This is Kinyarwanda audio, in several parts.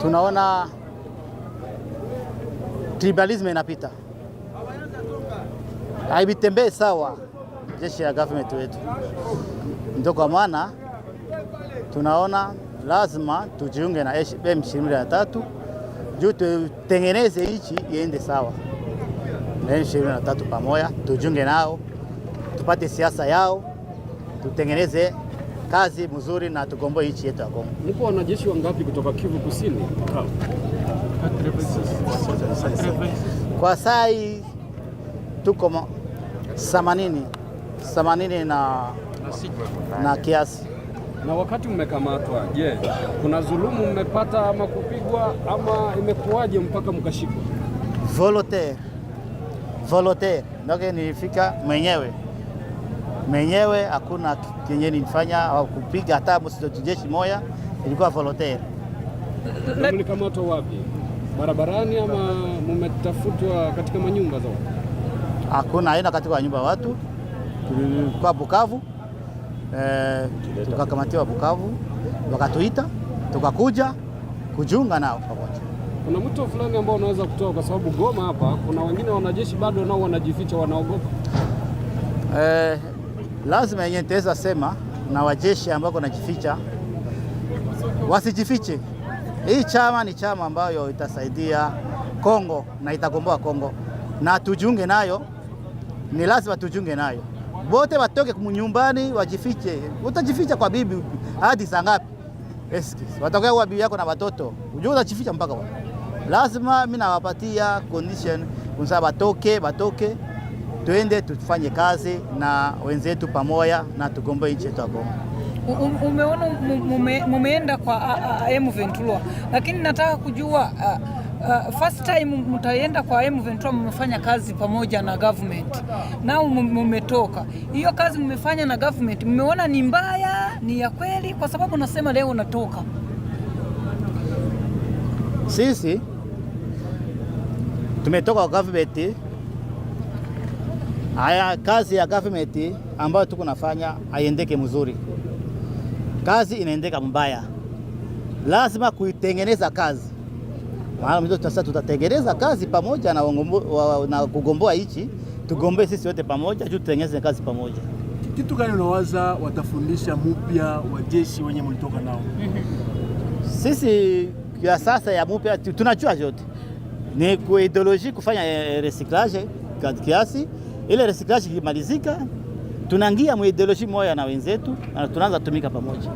tunaona tribalism inapita, haibitembee sawa jeshi ya government wetu. Ndio kwa maana tunaona lazima tujiunge na M23 juu tutengeneze nchi iende sawa. Na M23 pamoja tujiunge nao, tupate siasa yao, tutengeneze kazi mzuri na tugomboe nchi yetu ya Kongo. Mpo wanajeshi wangapi kutoka Kivu Kusini? Kwa sai tuko 80 na kiasi. Na wakati mmekamatwa, je, kuna dhulumu mmepata ama kupigwa ama imekuwaje mpaka mkashikwa? Volontaire. Ndio nilifika mwenyewe, hakuna kenye nilifanya au kupiga hata msijeshi moja, ilikuwa volontaire. Mlikamatwa wapi? Barabarani ama mmetafutwa katika manyumba zao? Hakuna, haina katika nyumba watu. Tulikuwa Bukavu, tukakamatiwa Bukavu, wakatuita, tukakuja kujiunga nao pamoja. Kuna mtu fulani ambao unaweza kutoa, kwa sababu Goma hapa kuna wengine wanajeshi bado nao wanajificha, wanaogopa? Lazima yenye nitaweza sema na wajeshi ambao wanajificha wasijifiche. Hii chama ni chama ambayo itasaidia Kongo na itagomboa Kongo, na tujiunge nayo, ni lazima tujiunge nayo. Wote watoke nyumbani wajifiche. Utajificha kwa bibi hadi saa ngapi? Watokea kwa bibi yako na watoto, unajua utajificha mpaka wapi? Lazima mimi nawapatia condition kunsa batoke, tuende tufanye kazi na wenzetu pamoja na tugomboe nchi yetu ya Kongo. Umeona mumeenda kwa M23, lakini nataka kujua first time mtaenda kwa M23 mmefanya kazi pamoja na government. Nao mmetoka. Hiyo kazi mmefanya na government, mmeona ni mbaya, ni ya kweli? Kwa sababu nasema leo natoka. Sisi tumetoka kwa government. Haya kazi ya government ambayo tuko nafanya haiendeke mzuri. Kazi inaendeka mbaya. Lazima kuitengeneza kazi. Maana mimi sasa tutatengeneza kazi pamoja na kugomboa nchi, tugombe sisi wote pamoja, tutengeneze kazi pamoja. Kitu gani unawaza watafundisha mpya wa jeshi wenye mlitoka nao? Sisi kwa sasa ya mpya tunajua yote. Ni kwa ideology kufanya recyclage kiasi. Ile recyclage kimalizika, tunaingia mu ideology moja na wenzetu na tunaanza tumika pamoja.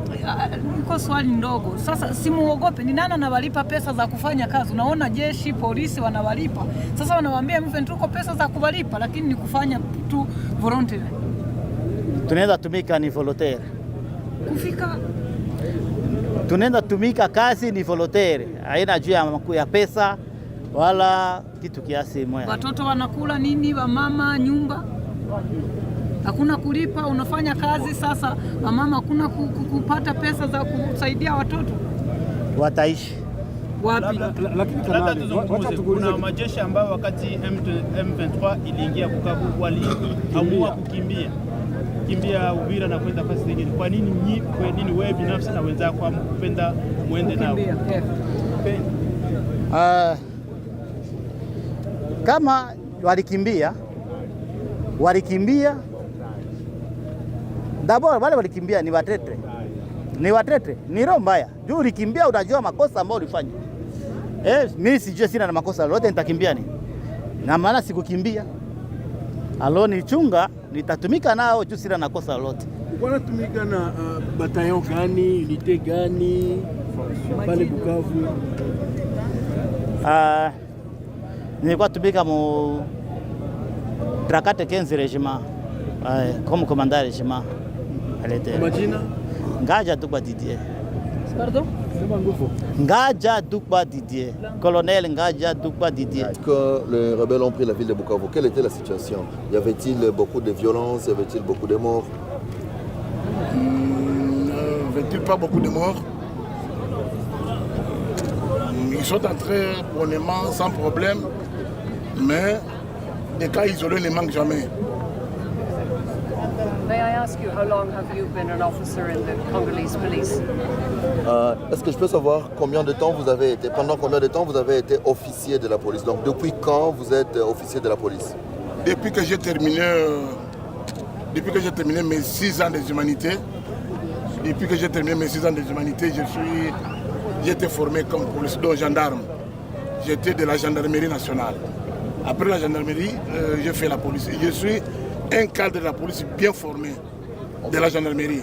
Niko swali ndogo. Sasa simuogope, ni nani anawalipa pesa za kufanya kazi? Unaona jeshi, polisi wanawalipa. Sasa wanawaambia tuko pesa za kuwalipa, lakini ni kufanya tu voluntary. Tunaenda tumika ni volontaire. Kufika tunaenda tumika kazi ni volontaire. Haina juu ya pesa wala kitu kiasi moja. Watoto wanakula nini? Wa mama nyumba hakuna kulipa, unafanya kazi sasa, mama hakuna kupata pesa za kusaidia watoto. Wataishi wapi? Lakini kuna majeshi ambao wakati M23 iliingia Bukavu waliamua kukimbia Uvira na kwenda fasi nyingine. Kwa nini wewe binafsi na wenzako mpenda muende nao? Kama walikimbia d'abord, wale walikimbia ni watetre, ni roho mbaya. Juu ulikimbia unajua makosa ambayo ulifanya. Mimi sijui, sina na makosa lolote, nitakimbia nini? Na maana sikukimbia. Nilichunga, nitatumika nao juu sina na kosa lolote. Wanatumika na bataillon gani, unité gani pale Bukavu? Nilikuwa tumika mu 15 régiment comme commandant régiment. Majina? Ngaja Dukba Didier. Pardon? Ngaja Dukba Didier. Colonel Ngaja Dukba Didier. Quand les rebelles ont pris la ville de Bukavu, quelle était la situation? Y avait-il beaucoup de violence? Y avait-il beaucoup de morts? Y avait-il pas beaucoup de morts? Ils sont entrés bonnement, sans problème, mais des cas isolés ne manquent jamais. I ask you, how long have you been an officer in the Congolese police? Est-ce que je peux savoir combien de temps vous avez été, pendant combien de temps vous avez été officier de la police? Donc depuis quand vous êtes officier de la police? Depuis que j'ai terminé mes 6 ans des humanités, j'ai été formé comme policier gendarme. J'étais de la gendarmerie nationale. Après la gendarmerie, j'ai fait la police. Je suis un cadre de la police bien formé de la gendarmerie.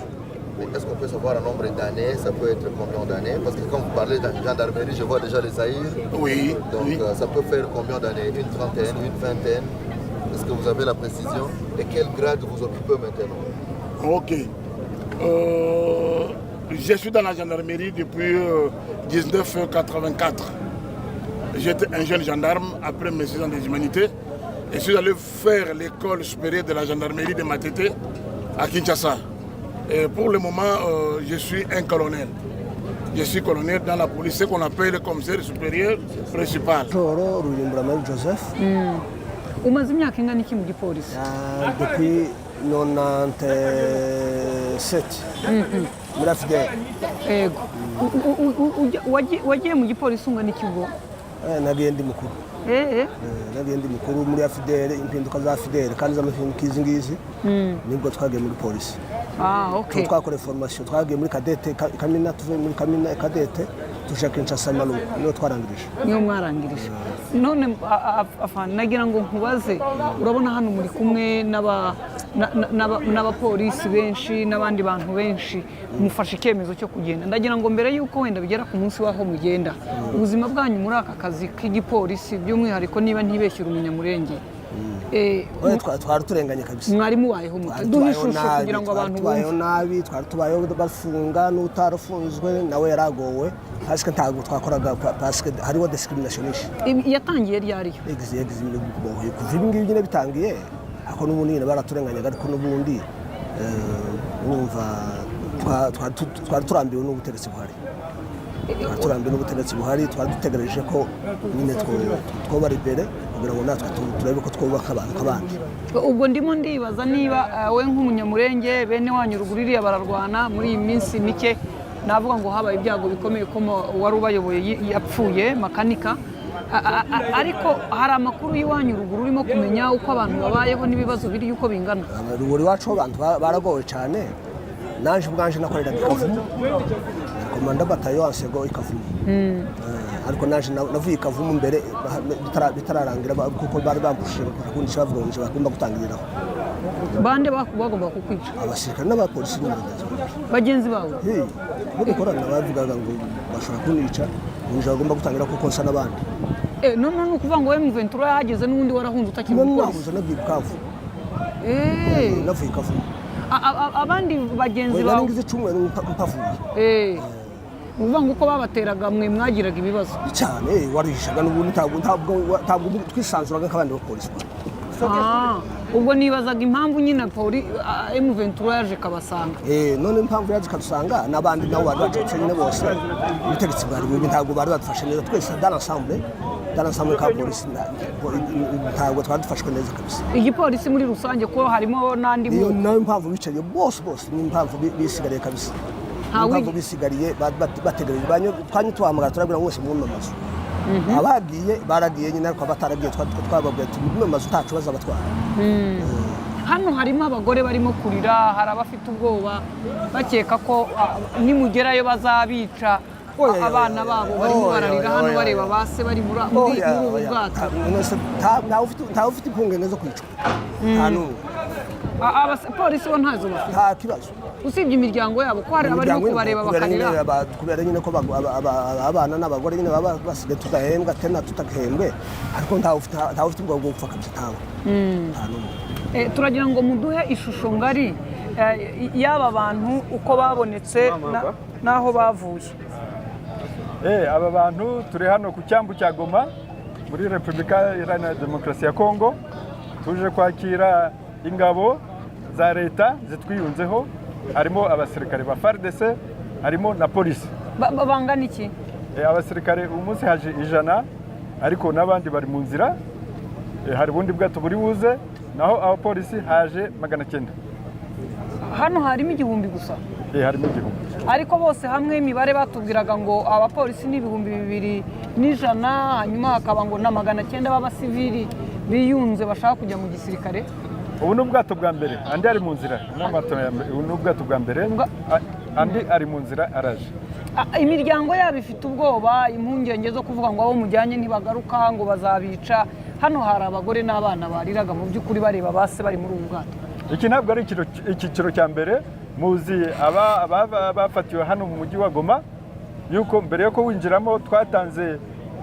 Est-ce qu'on peut savoir un nombre d'années? Ça peut être combien d'années? Parce que quand vous parlez de gendarmerie, je vois déjà les Zaïre. Oui. Donc oui. Ça peut faire combien d'années? Une trentaine, une vingtaine? Est-ce que vous avez la précision? Et quel grade vous occupez maintenant? Ok. Je suis dans la gendarmerie depuis 1984. J'étais un jeune gendarme après mes 6 ans des humanités. Et je suis allé faire l'école supérieure de la gendarmerie de Matete à Kinshasa. Et pour le moment, je suis un colonel. Je suis colonel dans la police, ce qu'on appelle le commissaire supérieur principal. Joseph. Umaze imyaka ingana iki mu gipolisi? Depuis 97 muri afideli. Yego. Wagiye mu gipolisi ungana iki ubwo? Nagiye ndi mukuru. Nagiye ndi mukuru muri afideli, impinduka za afideli kandi z'amahinduka izi ngizi nibwo twagiye muri polisi. Okay. Twakora formation, twagiye muri kadete kamina, tuve muri kamina kadete tuje Kinshasa Malu, niyo twarangirije. Niyo mwarangirije. None afana nagira ngo nkubaze, urabona hano muri kumwe n'abapolisi benshi n'abandi bantu benshi mufashe ikemezo cyo kugenda. Ndagira ngo mbere yuko wenda bigera ku munsi waho mugenda, ubuzima bwanyu muri aka kazi k'igipolisi by'umwihariko niba ntibeshyura umunyamurenge. Twari turenganye kabisa. Mwari mubayeho mute? Duhishushe kugira ngo abantu tubayeho nabi, twari tubayeho bafunga n'utarafunzwe nawe yaragowe. Parce ntabwo twakoraga parce hariho discrimination ishi. Yatangiye ryari? Kuva ibi ngibi nyine bitangiye ako n'ubundi nyine baraturenganya ariko n'ubundi urumva twari turambiwe n'ubutegetsi buhari. Turambiwe n'ubutegetsi buhari, twari dutegereje ko nyine twobara imbere kugira ngo natwe turebe ko twubaka abantu kabandi. Ubwo ndimo ndibaza niba we nk'umunyamurenge bene wanyu ruguririya bararwana muri iyi minsi mike, navuga ngo habaye ibyago bikomeye ko wari ubayoboye yapfuye makanika, ariko hari amakuru y'iwanyu ruguru urimo kumenya uko abantu babayeho n'ibibazo biri uko bingana. Ruguru iwacu abantu baragowe cyane. Naje ubwanje nakorera Kavumu, komanda batayo ansego ikavumu. Ariko naje navuye Kavumu mbere bitararangira kuko bari bambushije kukundi cyavuga ngo bagomba gutangiriraho. Bande bagomba kukwica abasirikare n'abapolisi bagenzi bawe. Muri korana bavugaga ngo bashobora kunica ngo bagomba gutangira kuko nsa n'abandi. None ukuvuga ngo M23 yahageze n'undi warahunze utakimukora. Nahuze nagiye Bukavu. Navuye Kavumu. Abandi bagenzi bawe ngize cumwe mpavuye. Uvuga ngo uko babateraga mwe mwagiraga ibibazo cyane, warishaga n'ubundi ntabwo twisanzuraga nk'abandi bapolisi. Ubwo nibazaga impamvu nyine M23 yaje kabasanga. None impamvu yaje kadusanga n'abandi nabo bari bacitse nyine bose ubutegetsi bwari bubi, ntabwo bari badufashe neza twese dans l'ensemble ka polisi ntabwo twari dufashwe neza kabisa. Igipolisi muri rusange ko harimo n'andi mu nayo impamvu bicariye bose ni impamvu bisigariye kabisa. Impamvu bisigariye bategereje twanye tuhamagara turabwira ngo wese mu mazu. Abagiye baragiye nyine ariko bataragiye twababwiye ati mu mazu tacu bazabatwara. Hano harimo abagore barimo kurira, hari abafite ubwoba bakeka ko nimugerayo bazabica. Abana babo barimo bararira hano bareba base bari muri ubu bwato. Ntawe ufite impungenge zo kwicwa. Abapolisi bo ntazo bafite. Nta kibazo. Usibye imiryango yabo ko hari abarimo kubareba bakarira. Kubera nyine ko abana n'abagore nyine baba basigaye tudahembwa tena tutahembwe, ariko ntawe ufite ubwo gupfa kabisa ntawe. Turagira ngo muduhe ishusho ngari y'aba bantu uko babonetse naho bavuye. Aba bantu turi hano ku cyambu cya Goma muri Repubulika Iharanira Demokarasi ya Kongo, tuje kwakira ingabo za leta zitwiyunzeho, harimo abasirikare ba FARDC, harimo na polisi. Bangana iki? Abasirikare umunsi haje 100, ariko n'abandi bari mu nzira. Hari bundi bwato buri buze, naho abapolisi haje 900. hano harimo 1000 gusa. Harimo 1000. Ariko bose hamwe imibare batubwiraga ngo abapolisi ni 2100 hanyuma hakaba ngo na 900 b'abasivili biyunze bashaka kujya mu gisirikare. Ubu n'ubwato bwa mbere andi ari mu nzira n'ubwato bwa mbere andi ari mu nzira araje. Imiryango yabo ifite ubwoba impungenge zo kuvuga ngo abo mujyanye ntibagaruka ngo bazabica. Hano hari abagore n'abana bariraga mu by'ukuri bareba base bari muri ubu bwato. Iki ntabwo ari icyiciro cya mbere. Muzi bafatiwe hano mu mujyi wa Goma yuko mbere yo winjiramo twatanze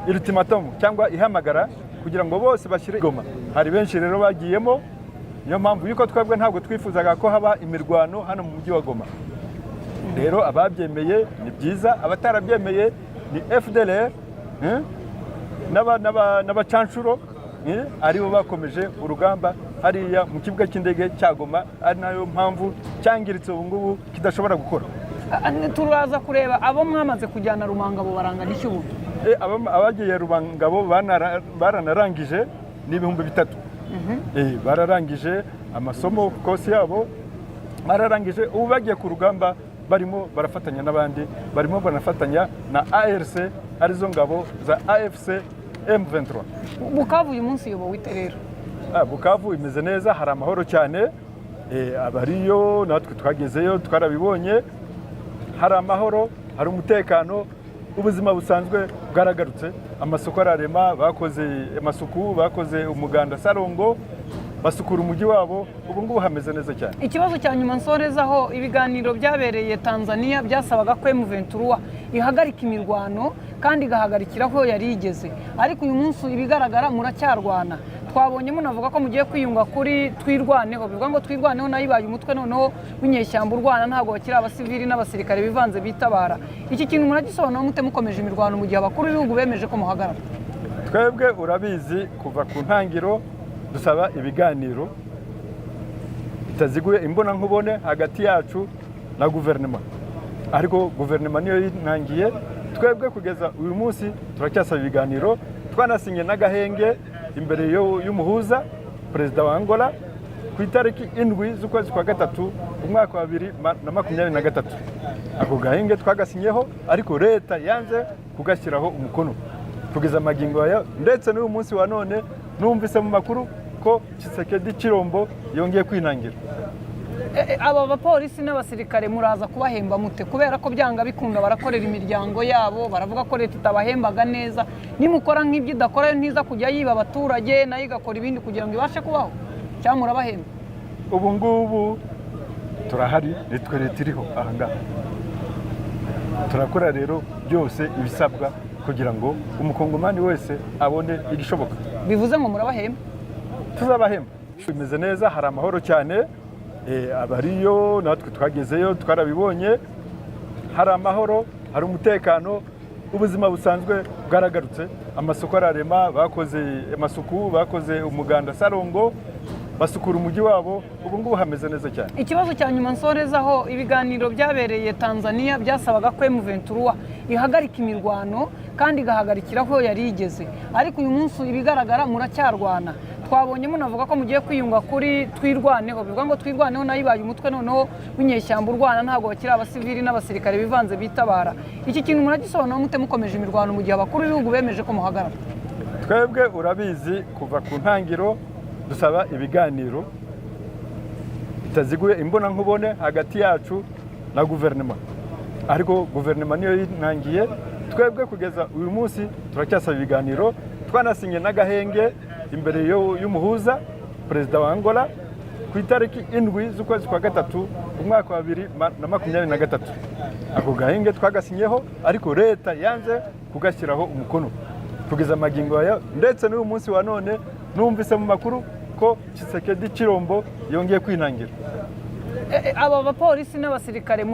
ultimatum cyangwa ihamagara kugira ngo bose bashyire Goma. Hari benshi rero bagiyemo, niyo mpamvu yuko twebwe ntabwo twifuzaga ko haba imirwano hano mu mujyi wa Goma. Rero ababyemeye ni byiza, abatarabyemeye ni FDLR n'abacanshuro aribo bakomeje urugamba hariya mu kibuga cy'indege cya Goma, ari nayo mpamvu cyangiritse ubu ngubu kidashobora gukora. Turaza kureba abo mwamaze kujyana Rumangabo barangana iki ubu? Abagiye Rumangabo baranarangije ni 3000. Bararangije amasomo kose yabo bararangije, ubu bagiye ku rugamba barimo barafatanya n'abandi, barimo banafatanya na ARC arizo ngabo za AFC M23. Bukavu uyu munsi yobo wite rero? Bukavu imeze neza, hari amahoro cyane. Abariyo natwe twagezeyo twarabibonye, hari amahoro, hari umutekano, ubuzima busanzwe bwaragarutse. Amasoko ararema, bakoze amasuku, bakoze umuganda Sarongo, basukura umujyi wabo, ubu ngubu hameze neza cyane. Ikibazo cya nyuma nsorezaho, ibiganiro byabereye Tanzania byasabaga ko M23 ihagarika imirwano kandi igahagarikira aho yari igeze, ariko uyu munsi ibigaragara muracyarwana. Twabonye munavuga ko mugiye kwiyunga kuri twirwaneho, bivuga ngo twirwaneho nayo ibaye umutwe noneho w'inyeshyamba urwana, ntabwo bakiri abasivili n'abasirikare bivanze bitabara. Iki kintu muragisobanura mute mukomeje imirwano mu gihe abakuru b'ibihugu bemeje ko muhagarara? Twebwe urabizi kuva ku ntangiro dusaba ibiganiro bitaziguye imbona nkubone hagati yacu na guverinoma, ariko guverinoma niyo yinangiye. Twebwe kugeza uyu munsi turacyasaba ibiganiro, twanasinye n'agahenge imbere y'umuhuza perezida wa Angola ku itariki 7 z'ukwezi kwa gatatu umwaka wa 2023. Ako gahenge twagasinyeho, ariko leta yanze kugashyiraho umukono kugeza magingo aya, ndetse n'uyu munsi wa none numvise mu makuru ko Tshisekedi Chilombo yongeye kwinangira. Aba bapolisi n'abasirikare muraza kubahemba mute? Kubera ko byanga bikunda barakorera imiryango yabo, baravuga ko leta itabahembaga neza. Nimukora nk'ibyo idakora ntiza kujya yiba abaturage nayo igakora ibindi kugira ngo ibashe kubaho, cyangwa murabahemba? Ubu ngubu turahari, nitwe leta iriho aha ngaha. Turakora rero byose ibisabwa kugira ngo umukongomani wese abone igishoboka. Bivuze ngo murabahemba? Tuzabahemba. Bimeze neza, hari amahoro cyane. Abariyo natwe twagezeyo twarabibonye, hari amahoro, hari umutekano, ubuzima busanzwe bwaragarutse. Amasoko ararema, bakoze amasuku, bakoze umuganda Sarongo, basukura umujyi wabo, ubu ngubu hameze neza cyane. Ikibazo cya nyuma nsorezaho, ibiganiro byabereye Tanzania byasabaga ko M23 ihagarika imirwano kandi igahagarikira aho yari igeze, ariko uyu munsi ibigaragara muracyarwana. Twabonye munavuga ko mugiye kwiyunga kuri twirwaneho, bivuga ngo twirwaneho nayo ibaye umutwe noneho w'inyeshyamba urwana, ntabwo bakiri abasivili n'abasirikare bivanze bitabara. Iki kintu muragisobanura mute mukomeje imirwano mu gihe abakuru b'ibihugu bemeje ko muhagarara? Twebwe urabizi kuva ku ntangiro dusaba ibiganiro bitaziguye imbona nkubone hagati yacu na guverinoma, ariko guverinoma niyo yinangiye. Twebwe kugeza uyu munsi turacyasaba ibiganiro, twanasinye n'agahenge imbere y'umuhuza perezida wa Angola ku itariki 7 z'ukwezi kwa gatatu umwaka wa 2023. Ako gahenge twagasinyeho, ariko leta yanze kugashyiraho umukono kugeza magingo aya, ndetse n'uyu munsi wa none numvise mu makuru ko Tshisekedi Chilombo yongeye kwinangira. Aba bapolisi n'abasirikare